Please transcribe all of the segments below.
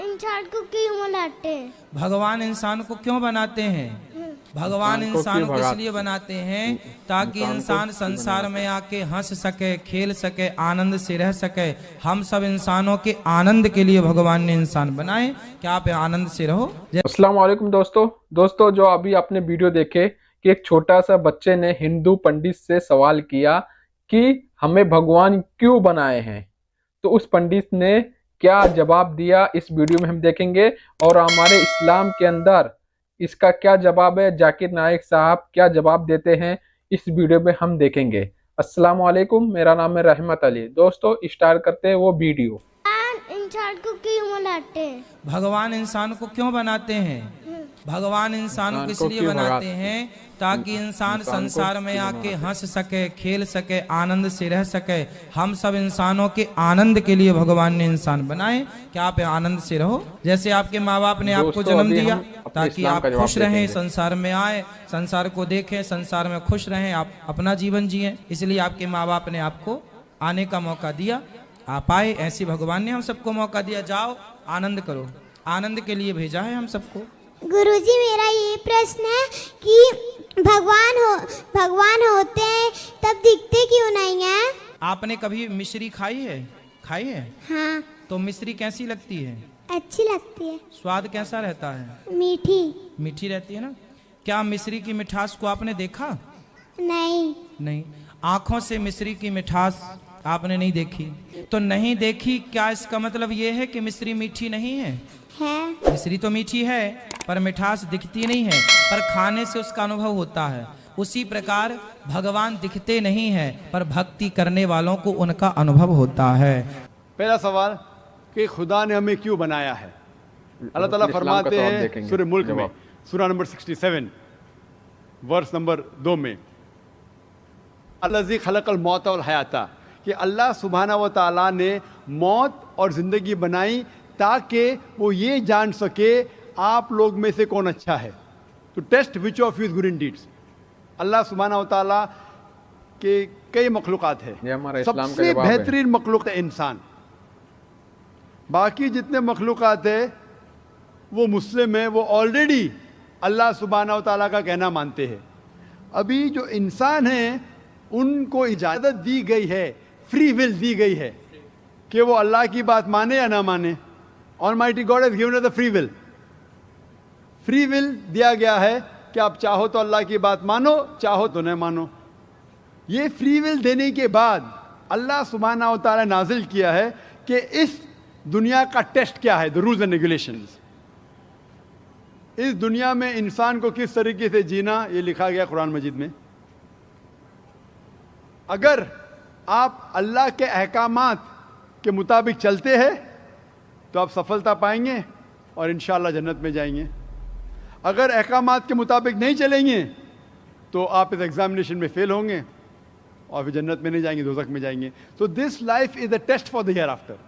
इंसान को क्यों बनाते हैं? भगवान इंसान को क्यों बनाते हैं? भगवान इंसान को इसलिए बनाते हैं ताकि इंसान संसार में आके हंस सके, खेल सके, आनंद से रह सके। हम सब इंसानों के आनंद के लिए भगवान ने इंसान बनाए। क्या आप आनंद से रहो। अस्सलाम वालेकुम दोस्तों, जो अभी आपने वीडियो देखे कि एक छोटा सा बच्चे ने हिंदू पंडित से सवाल किया कि हमें भगवान क्यों बनाए हैं, तो उस पंडित ने क्या जवाब दिया इस वीडियो में हम देखेंगे। और हमारे इस्लाम के अंदर इसका क्या जवाब है, जाकिर नाइक साहब क्या जवाब देते हैं, इस वीडियो में हम देखेंगे। अस्सलाम वालेकुम, मेरा नाम है रहमत अली। दोस्तों स्टार्ट करते हैं वो वीडियो। इंसान को क्यों बनाते हैं? भगवान इंसान को क्यों बनाते हैं? भगवान इंसान को इसलिए बनाते हैं ताकि इंसान संसार में आके हंस सके, खेल सके, आनंद से रह सके। हम सब इंसानों के आनंद के लिए भगवान ने इंसान बनाए। क्या आप आनंद से रहो। जैसे आपके माँ बाप ने आपको जन्म दिया ताकि आप खुश रहें, संसार में आए, संसार को देखें, संसार में खुश रहें, आप अपना जीवन जिए। इसलिए आपके माँ बाप ने आपको आने का मौका दिया, आप आए। ऐसी भगवान ने हम सबको मौका दिया, जाओ आनंद करो। आनंद के लिए भेजा है हम सबको। गुरुजी, मेरा ये प्रश्न है कि भगवान होते हैं तब दिखते क्यों नहीं है? आपने कभी मिश्री खाई है? खाई है? हाँ। तो मिश्री कैसी लगती है? अच्छी लगती है। स्वाद कैसा रहता है? मीठी। मीठी रहती है ना। क्या मिश्री की मिठास को आपने देखा? नहीं। आंखों से मिश्री की मिठास आपने नहीं देखी, तो नहीं देखी, क्या इसका मतलब ये है कि मिश्री मीठी नहीं है? मिश्री तो मीठी है पर मिठास दिखती नहीं है, पर खाने से उसका अनुभव होता है। उसी प्रकार भगवान दिखते नहीं है पर भक्ति करने वालों को उनका अनुभव होता है। पहला सवाल कि खुदा ने हमें क्यों बनाया है। अल्लाह ताला फरमाते हैं सूरह मुल्क में, सूरह नंबर 67 वर्स नंबर 2 में, अल्लाज़ी खलक़ल मौत वल हयाता, कि अल्लाह सुब्हाना व तआला ने मौत और ज़िंदगी बनाई ताकि वो ये जान सके आप लोग में से कौन अच्छा है, तो test which of you is good in deeds. Allah सुब्हाना व तआला के कई मखलूक़ात है, सबसे बेहतरीन मखलूक़ है इंसान। बाकी जितने मखलूक़ात है वो मुस्लिम है, वो ऑलरेडी अल्लाह सुब्हाना व तआला का कहना मानते हैं। अभी जो इंसान है उनको इजाज़त दी गई है, फ्री विल दी गई है कि वो अल्लाह की बात माने या ना माने। Almighty God has given us the free will. Free will दिया गया है कि आप चाहो तो अल्लाह की बात मानो, चाहो तो न मानो। ये फ्री विल देने के बाद अल्लाह सुब्हाना व तआला नाजिल किया है कि इस दुनिया का टेस्ट क्या है, द रूल्स एंड रेगुलेशंस। इस दुनिया में इंसान को किस तरीके से जीना, ये लिखा गया कुरान मजीद में। अगर आप अल्लाह के अहकामात के मुताबिक चलते हैं तो आप सफलता पाएंगे और इंशाअल्लाह जन्नत में जाएंगे। अगर अहकामात के मुताबिक नहीं चलेंगे तो आप इस एग्जामिनेशन में फेल होंगे और फिर जन्नत में नहीं जाएंगे, दोज़ख में जाएंगे। तो this life is a test for the hereafter.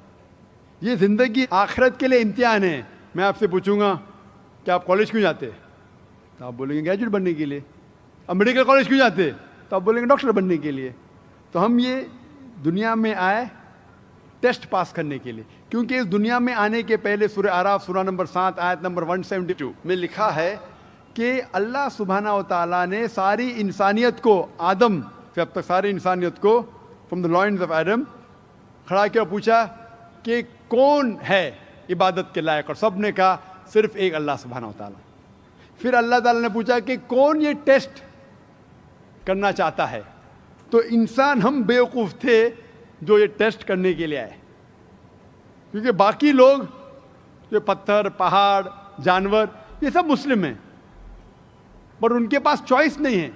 ये ज़िंदगी आखिरत के लिए इम्तिहान है। मैं आपसे पूछूंगा कि आप कॉलेज क्यों जाते, तो आप बोलेंगे ग्रेजुएट बनने के लिए। अब मेडिकल कॉलेज क्यों जाते, तो आप बोलेंगे डॉक्टर बनने के लिए। तो हम ये दुनिया में आए टेस्ट पास करने के लिए, क्योंकि इस दुनिया में आने के पहले सूरह आराफ सूरह नंबर 7 आयत नंबर 172 में लिखा है कि अल्लाह सुब्हाना व तआला ने सारी इंसानियत को, आदम से अब तक सारी इंसानियत को फ्रॉम द लॉइन्स ऑफ एडम खड़ा किया, पूछा कि कौन है इबादत के लायक, और सब ने कहा सिर्फ एक अल्लाह सुब्हाना व तआला। फिर अल्लाह ताला ने पूछा कि कौन ये टेस्ट करना चाहता है, तो इंसान हम बेवकूफ़ थे जो ये टेस्ट करने के लिए आए, क्योंकि बाकी लोग जो पत्थर, पहाड़, जानवर, ये सब मुस्लिम हैं, पर उनके पास चॉइस नहीं है।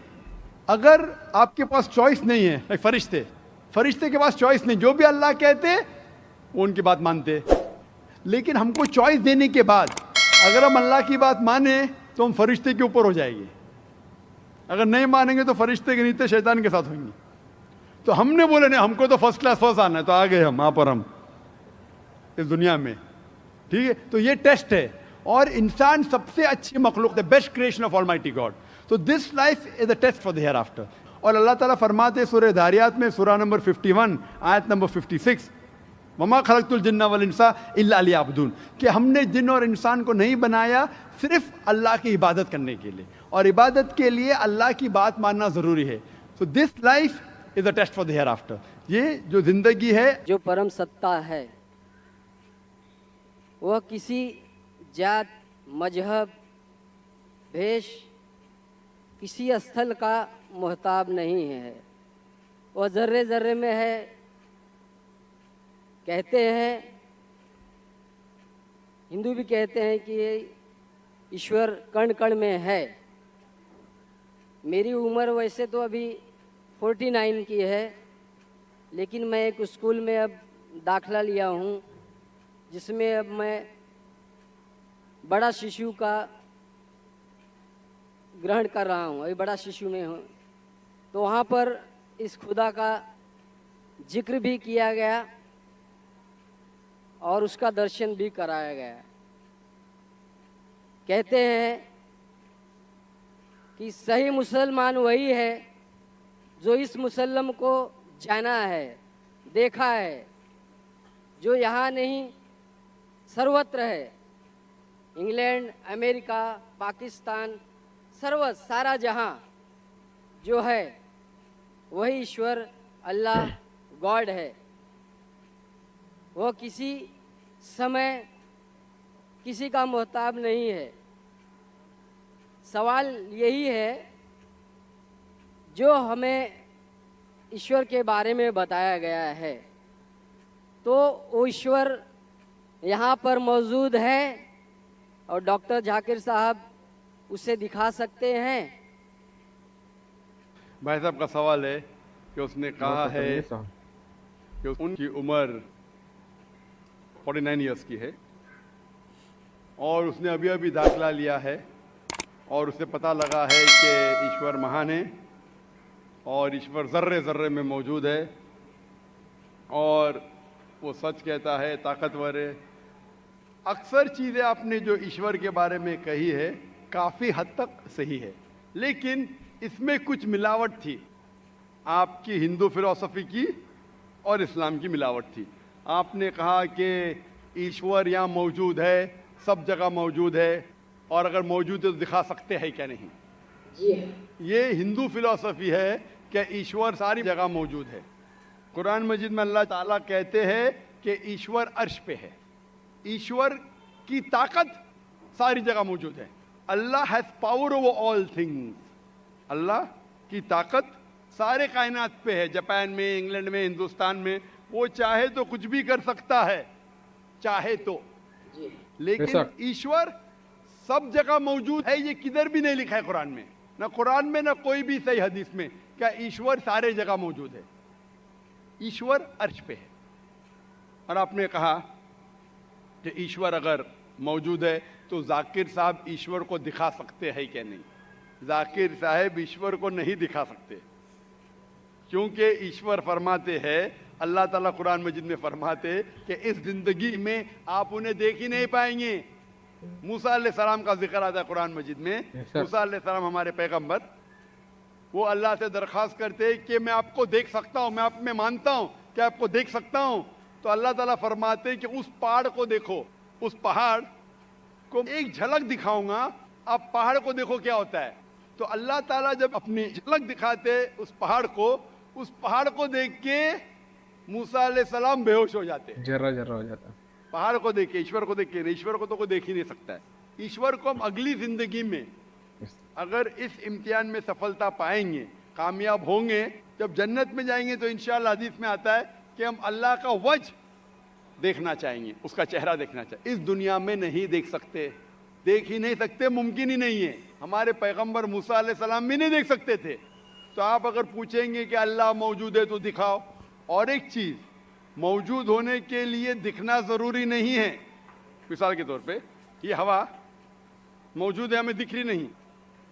अगर आपके पास चॉइस नहीं है, एक फरिश्ते के पास चॉइस नहीं, जो भी अल्लाह कहते वो उनकी बात मानते। लेकिन हमको चॉइस देने के बाद अगर हम अल्लाह की बात माने तो हम फरिश्ते के ऊपर हो जाएंगे, अगर नहीं मानेंगे तो फरिश्ते के नीचे शैतान के साथ होंगे। तो हमने बोले नहीं, हमको तो फर्स्ट क्लास फर्स्ट आना है, तो आ गए हम वहाँ पर, हम इस दुनिया में, ठीक है। तो ये टेस्ट है, और इंसान सबसे अच्छी मखलूक, the best creation of almighty God. तो this life is the test for the hereafter. और अल्लाह ताला फरमाते सूरह धारियात में सूरह नंबर 51 आयत नंबर 56 वमा खलक़तुल जिन्ना वल इंसा इल्ला लियअबुदून, कि हमने जिन और इंसान को नहीं बनाया सिर्फ अल्लाह की इबादत करने के लिए, और इबादत के लिए अल्लाह की बात मानना ज़रूरी है। So this life is a test for the hereafter. ये जो ज़िंदगी है, जो परम सत्ता है, वह किसी जात, मजहब, भेष, किसी स्थल का मोहताब नहीं है। वह ज़र्रे ज़र्रे में है। कहते हैं, हिंदू भी कहते हैं कि ईश्वर कण कण में है। मेरी उम्र वैसे तो अभी 49 की है, लेकिन मैं एक स्कूल में अब दाखला लिया हूँ, जिसमें अब मैं बड़ा शिशु का ग्रहण कर रहा हूँ। अभी बड़ा शिशु में हूँ, तो वहाँ पर इस खुदा का जिक्र भी किया गया और उसका दर्शन भी कराया गया। कहते हैं कि सही मुसलमान वही है जो इस मुसल्लम को जाना है, देखा है, जो यहाँ नहीं सर्वत्र है। इंग्लैंड, अमेरिका, पाकिस्तान, सारा जहाँ जो है वही ईश्वर, अल्लाह, गॉड है। वह किसी समय किसी का मोहताब नहीं है। सवाल यही है, जो हमें ईश्वर के बारे में बताया गया है, तो वो ईश्वर यहाँ पर मौजूद है और डॉक्टर जाकिर साहब उसे दिखा सकते हैं। भाई साहब का सवाल है कि उसने कहा है कि उनकी उम्र 49 ईयर्स की है और उसने अभी अभी दाखिला लिया है और उसे पता लगा है कि ईश्वर महान है और ईश्वर ज़र्रे ज़र्रे में मौजूद है और वो सच कहता है, ताकतवर है। अक्सर चीज़ें आपने जो ईश्वर के बारे में कही है काफ़ी हद तक सही है, लेकिन इसमें कुछ मिलावट थी, आपकी हिंदू फिलॉसफी की और इस्लाम की मिलावट थी। आपने कहा कि ईश्वर यहाँ मौजूद है, सब जगह मौजूद है, और अगर मौजूद है तो दिखा सकते हैं क्या नहीं। ये हिंदू फिलॉसफी है कि ईश्वर सारी जगह मौजूद है। कुरान मजीद में अल्लाह ताला कहते हैं कि ईश्वर अर्श पे है। ईश्वर की ताकत सारी जगह मौजूद है। Allah has power over all things. Allah की ताकत सारे कायनात पे है। जापान में, इंग्लैंड में, हिंदुस्तान में, वो चाहे तो कुछ भी कर सकता है, चाहे तो। लेकिन ईश्वर सब जगह मौजूद है, ये किधर भी नहीं लिखा है कुरान में, ना कुरान में ना कोई भी सही हदीस में, क्या ईश्वर सारे जगह मौजूद है। ईश्वर अर्श पे है। और आपने कहा कि ईश्वर अगर मौजूद है तो जाकिर साहब ईश्वर को दिखा सकते हैं क्या नहीं। जाकिर साहब ईश्वर को नहीं दिखा सकते, क्योंकि ईश्वर फरमाते हैं, अल्लाह ताला कुरान मजीद में फरमाते कि इस जिंदगी में आप उन्हें देख ही नहीं पाएंगे। मूसा अलैहिस्सलाम का जिक्र आता है कुरान मजीद में। मूसा अलैहिस्सलाम हमारे पैगंबर, वो अल्लाह से दरख्वास्त करते कि मैं आपको देख सकता हूँ, मैं आप में मानता हूँ कि आपको देख सकता हूँ। तो अल्लाह ताला फरमाते कि उस पहाड़ को देखो, उस पहाड़ को एक झलक दिखाऊंगा, आप पहाड़ को देखो क्या होता है। तो अल्लाह ताला जब अपनी झलक दिखाते उस पहाड़ को, उस पहाड़ को देख के मूसा अलैहिस्सलाम बेहोश हो जाते, जर्रा जर्रा हो जाता। पहाड़ को देख के, ईश्वर को देख के। ईश्वर को तो कोई देख ही नहीं सकता है। ईश्वर को हम अगली जिंदगी में अगर इस इम्तिहान में सफलता पाएंगे, कामयाब होंगे, जब जन्नत में जाएंगे तो इंशाअल्लाह हदीस में आता है कि हम अल्लाह का वजह देखना चाहेंगे, उसका चेहरा देखना चाहिए। इस दुनिया में नहीं देख सकते, देख ही नहीं सकते, मुमकिन ही नहीं है। हमारे पैगंबर मूसा अलैहिस्सलाम भी नहीं देख सकते थे। तो आप अगर पूछेंगे कि अल्लाह मौजूद है तो दिखाओ। और एक चीज़, मौजूद होने के लिए दिखना ज़रूरी नहीं है। मिसाल के तौर पे ये हवा मौजूद है, हमें दिख रही नहीं।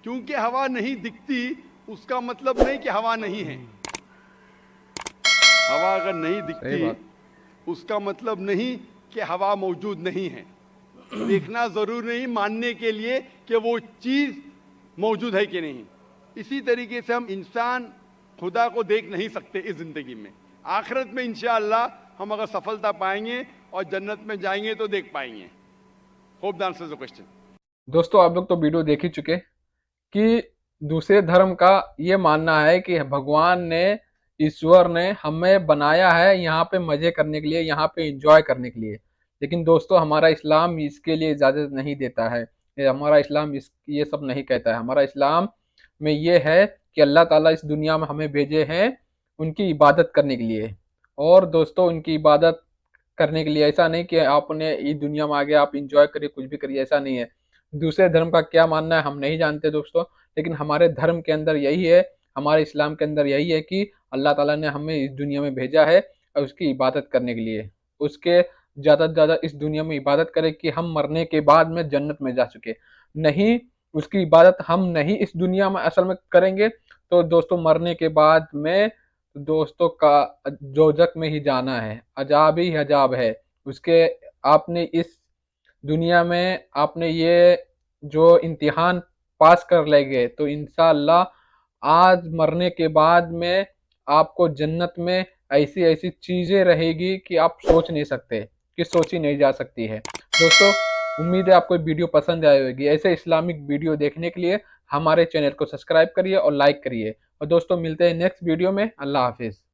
क्योंकि हवा नहीं दिखती उसका मतलब नहीं कि हवा नहीं है। हवा अगर नहीं दिखती उसका मतलब नहीं कि हवा मौजूद नहीं है। देखना ज़रूरी नहीं मानने के लिए कि वो चीज़ मौजूद है कि नहीं। इसी तरीके से हम इंसान खुदा को देख नहीं सकते इस ज़िंदगी में। आखिरत में इंशाअल्लाह हम अगर सफलता पाएंगे और जन्नत में जाएंगे तो देख पाएंगे। Hope that answers the question. दोस्तों आप लोग तो वीडियो देख ही चुके कि दूसरे धर्म का ये मानना है कि भगवान ने, ईश्वर ने हमें बनाया है यहाँ पे मजे करने के लिए, यहाँ पे एंजॉय करने के लिए। लेकिन दोस्तों हमारा इस्लाम इसके लिए इजाज़त नहीं देता है, हमारा इस्लाम ये सब नहीं कहता है। हमारा इस्लाम में ये है कि अल्लाह ताला इस दुनिया में हमें भेजे हैं उनकी इबादत करने के लिए। और दोस्तों उनकी इबादत करने के लिए, ऐसा नहीं कि आपने इस दुनिया में आ गया आप इंजॉय करिए कुछ भी करिए, ऐसा नहीं है। दूसरे धर्म का क्या मानना है हम नहीं जानते दोस्तों, लेकिन हमारे धर्म के अंदर यही है, हमारे इस्लाम के अंदर यही है कि अल्लाह ताला ने हमें इस दुनिया में भेजा है और उसकी इबादत करने के लिए, उसके ज़्यादा से ज़्यादा इस दुनिया में इबादत करें कि हम मरने के बाद में जन्नत में जा चुके। नहीं, उसकी इबादत हम नहीं इस दुनिया में असल में करेंगे तो दोस्तों मरने के बाद में दोस्तों का दोजख में ही जाना है, अजाब ही अजाब है उसके। आपने इस दुनिया में आपने ये जो इम्तिहान पास कर लेंगे तो इंशाअल्लाह आज मरने के बाद में आपको जन्नत में ऐसी ऐसी चीज़ें रहेगी कि आप सोच नहीं सकते, कि सोची नहीं जा सकती है। दोस्तों उम्मीद है आपको वीडियो पसंद आई होगी। ऐसे इस्लामिक वीडियो देखने के लिए हमारे चैनल को सब्सक्राइब करिए और लाइक करिए। और दोस्तों मिलते हैं नेक्स्ट वीडियो में। अल्लाह हाफिज़।